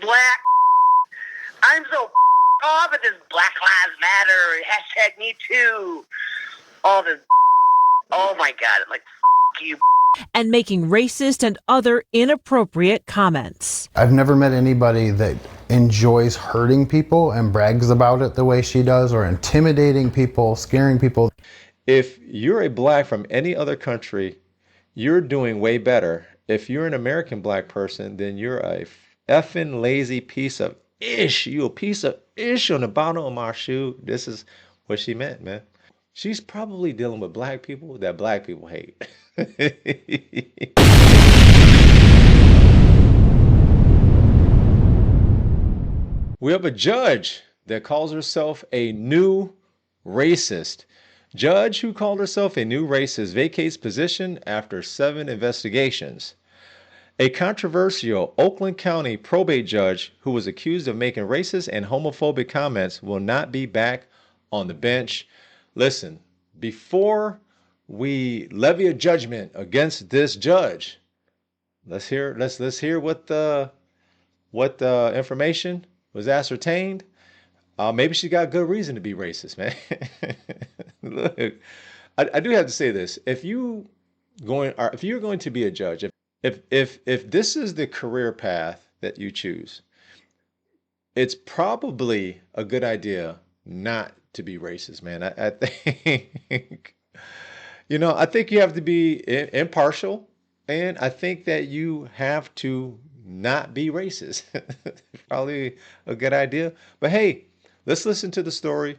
black. I'm so off at this Black Lives Matter, hashtag Me Too, all this. Oh my God, I'm like, you. And making racist and other inappropriate comments. I've never met anybody that enjoys hurting people and brags about it the way she does, or intimidating people, scaring people. If you're a black from any other country, you're doing way better. If you're an American black person, then you're a effing lazy piece of ish. You a piece of ish on the bottom of my shoe. This is what she meant, man. She's probably dealing with black people that black people hate. We have a judge that calls herself a new racist. Judge who called herself a new racist vacates position after 7 investigations. A controversial Oakland County probate judge who was accused of making racist and homophobic comments will not be back on the bench. Listen, before we levy a judgment against this judge, let's hear what information was ascertained. Maybe she got good reason to be racist, man. Look, I do have to say this: if you're going to be a judge, if this is the career path that you choose, it's probably a good idea not to be racist, man. I think, I think you have to be impartial, and I think that you have to not be racist. Probably a good idea. But hey, let's listen to the story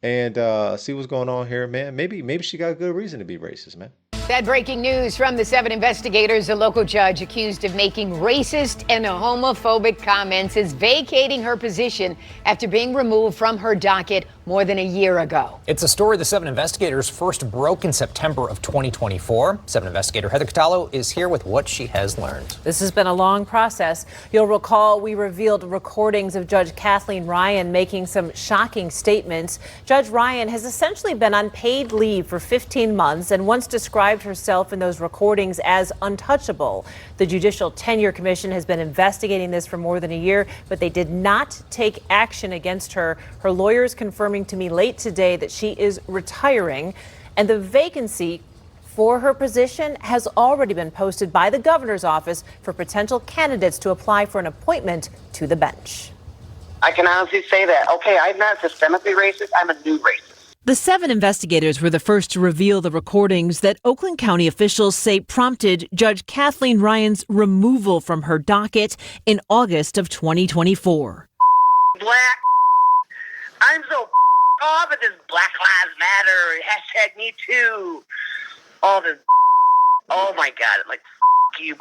and see what's going on here, man. Maybe she got a good reason to be racist, man. That breaking news from the 7 investigators. A local judge accused of making racist and homophobic comments is vacating her position after being removed from her docket more than a year ago. It's a story the 7 investigators first broke in September of 2024. 7 investigator Heather Catallo is here with what she has learned. This has been a long process. You'll recall we revealed recordings of Judge Kathleen Ryan making some shocking statements. Judge Ryan has essentially been on paid leave for 15 months and once described herself in those recordings as untouchable. The Judicial Tenure Commission has been investigating this for more than a year, but they did not take action against her. Her lawyers confirming to me late today that she is retiring, and the vacancy for her position has already been posted by the governor's office for potential candidates to apply for an appointment to the bench. I can honestly say that, okay, I'm not systemically racist, I'm a new racist. The 7 investigators were the first to reveal the recordings that Oakland County officials say prompted Judge Kathleen Ryan's removal from her docket in August of 2024. Black. I'm so off at this Black Lives Matter, hashtag Me Too, all this. Oh my God, I'm like, you.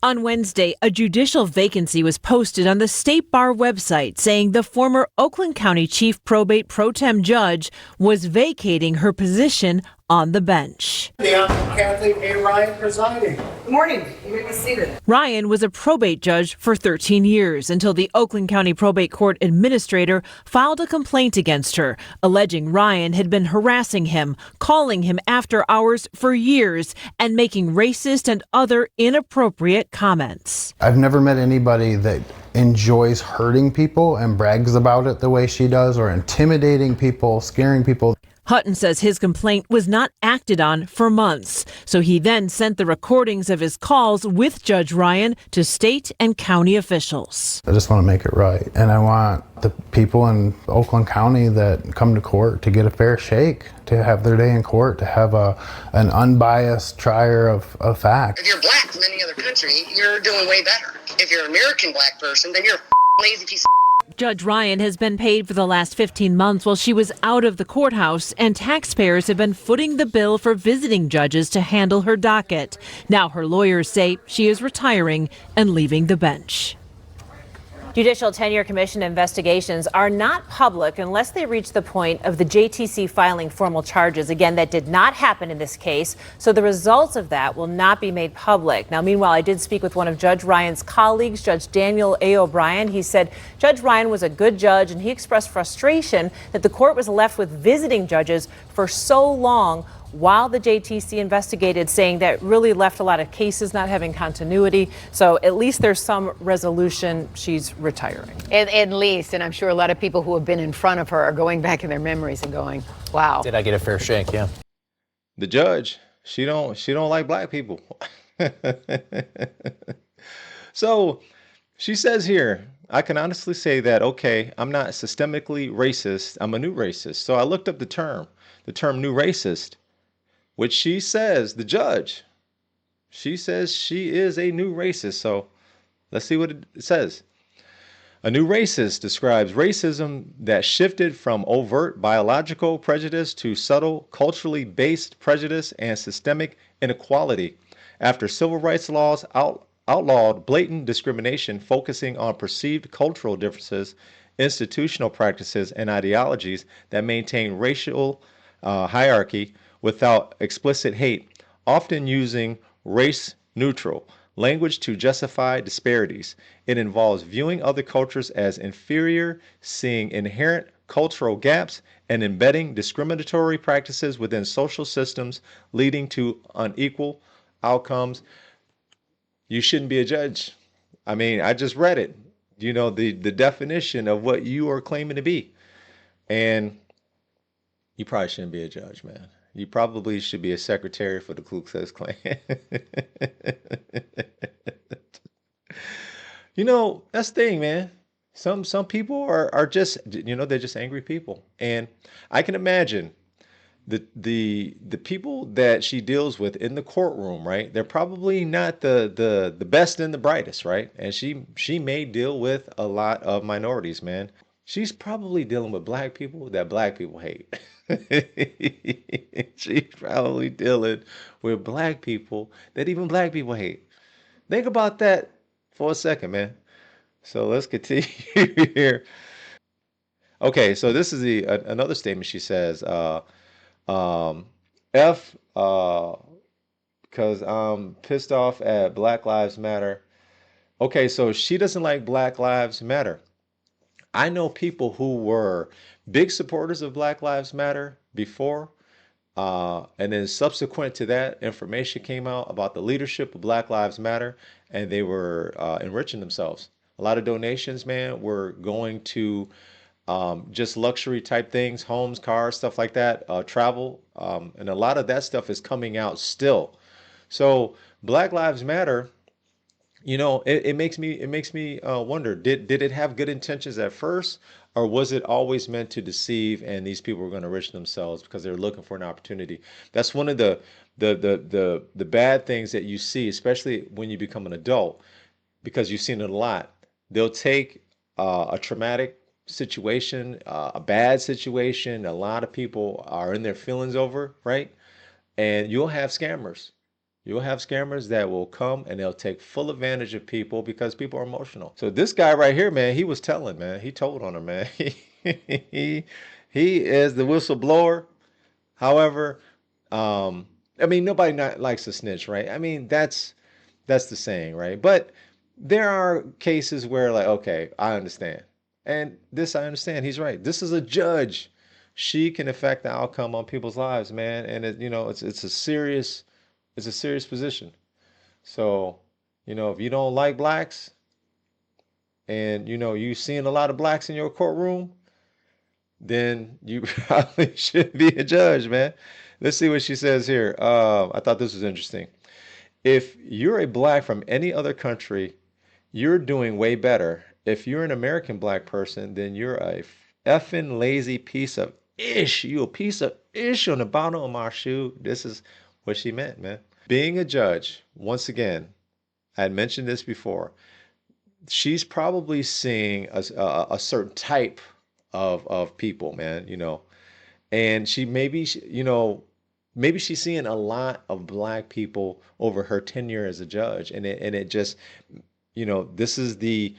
On Wednesday, a judicial vacancy was posted on the State Bar website saying the former Oakland County Chief Probate Pro Tem Judge was vacating her position on the bench. The Honorable Kathleen A. Ryan presiding. Good morning. You may be seated. Ryan was a probate judge for 13 years until the Oakland County Probate Court administrator filed a complaint against her, alleging Ryan had been harassing him, calling him after hours for years, and making racist and other inappropriate comments. I've never met anybody that enjoys hurting people and brags about it the way she does, or intimidating people, scaring people. Hutton says his complaint was not acted on for months, so he then sent the recordings of his calls with Judge Ryan to state and county officials. I just want to make it right, and I want the people in Oakland County that come to court to get a fair shake, to have their day in court, to have an unbiased trier of fact. If you're black from any other country, you're doing way better. If you're an American black person, then you're a lazy piece of. Judge Ryan has been paid for the last 15 months while she was out of the courthouse, and taxpayers have been footing the bill for visiting judges to handle her docket. Now her lawyers say she is retiring and leaving the bench. Judicial Tenure Commission investigations are not public unless they reach the point of the JTC filing formal charges. Again, that did not happen in this case, so the results of that will not be made public. Now, meanwhile, I did speak with one of Judge Ryan's colleagues, Judge Daniel A. O'Brien. He said Judge Ryan was a good judge, and he expressed frustration that the court was left with visiting judges for so long while the JTC investigated, saying that really left a lot of cases not having continuity. So at least there's some resolution. She's retiring. At least, and I'm sure a lot of people who have been in front of her are going back in their memories and going, wow. Did I get a fair shake? Yeah. The judge, she don't like black people. So she says here, I can honestly say that, okay, I'm not systemically racist. I'm a new racist. So I looked up the term new racist, which she says, the judge, she says she is a new racist. So let's see what it says. A new racist describes racism that shifted from overt biological prejudice to subtle, culturally based prejudice and systemic inequality after civil rights laws outlawed blatant discrimination focusing on perceived cultural differences, institutional practices, and ideologies that maintain racial hierarchy without explicit hate, often using race-neutral language to justify disparities. It involves viewing other cultures as inferior, seeing inherent cultural gaps, and embedding discriminatory practices within social systems, leading to unequal outcomes. You shouldn't be a judge. I mean, I just read it. You know, the definition of what you are claiming to be. And you probably shouldn't be a judge, man. You probably should be a secretary for the Ku Klux Klan. You know, that's the thing, man. Some people are just, you know, they're just angry people. And I can imagine the people that she deals with in the courtroom, right? They're probably not the best and the brightest, right? And she may deal with a lot of minorities, man. She's probably dealing with black people that black people hate. She's probably dealing with black people that even black people hate. Think about that for a second, man. So let's continue here. Okay, so this is another statement she says. F, because I'm pissed off at Black Lives Matter. Okay, so she doesn't like Black Lives Matter. I know people who were big supporters of Black Lives Matter before, and then subsequent to that, information came out about the leadership of Black Lives Matter, and they were enriching themselves. A lot of donations, man, were going to just luxury type things, homes, cars, stuff like that, travel, and a lot of that stuff is coming out still. So Black Lives Matter, you know, it makes me wonder, did it have good intentions at first, or was it always meant to deceive, and these people were going to enrich themselves because they're looking for an opportunity? That's one of the bad things that you see, especially when you become an adult, because you've seen it a lot. They'll take a traumatic situation, a bad situation, a lot of people are in their feelings over, right? And you'll have scammers. You'll have scammers that will come and they'll take full advantage of people because people are emotional. So this guy right here, man, he was telling, man. He told on her, man. He is the whistleblower. However, I mean, nobody not likes a snitch, right? I mean, that's the saying, right? But there are cases where, like, okay, I understand. And this, I understand. He's right. This is a judge. She can affect the outcome on people's lives, man. And it, you know, it's a serious position. So, you know, if you don't like blacks, and you know you seeing a lot of blacks in your courtroom, then you probably should be a judge, man. Let's see what she says here. I thought this was interesting. If you're a black from any other country, you're doing way better. If you're an American black person, then you're a effing lazy piece of ish. You a piece of ish on the bottom of my shoe. This is what she meant, man. Being a judge, once again, I had mentioned this before. She's probably seeing a certain type of people, man, you know. And she maybe she's seeing a lot of black people over her tenure as a judge. And it just, you know, this is the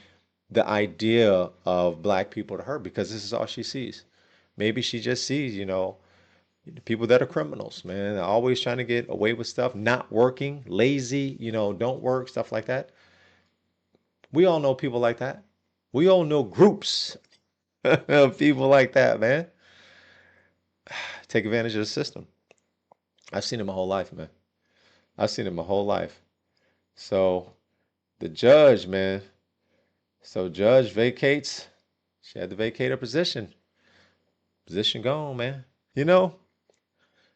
idea of black people to her because this is all she sees. Maybe she just sees, you know, people that are criminals, man, they're always trying to get away with stuff, not working, lazy, you know, don't work, stuff like that. We all know people like that. We all know groups of people like that, man. Take advantage of the system. I've seen it my whole life, man. I've seen it my whole life. So the judge, man. So judge vacates. She had to vacate her position. Position gone, man. You know,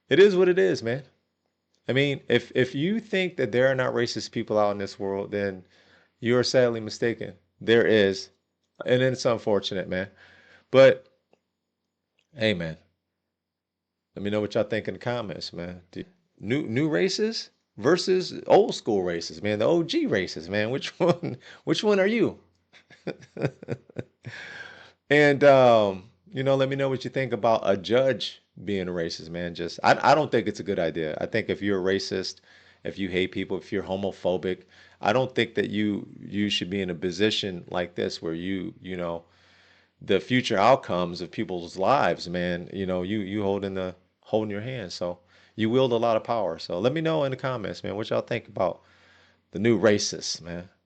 it is what it is, man. I mean, if you think that there are not racist people out in this world, then you are sadly mistaken. There is, and it's unfortunate, man. But hey, man, let me know what y'all think in the comments, man. New races versus old school races, man. The OG races, man. Which one are you? And let me know what you think about a judge being a racist, man. I don't think it's a good idea. I think if you're a racist, if you hate people, if you're homophobic, I don't think that you should be in a position like this where the future outcomes of people's lives, man, you holding your hand. So you wield a lot of power. So let me know in the comments, man, what y'all think about the new racists, man.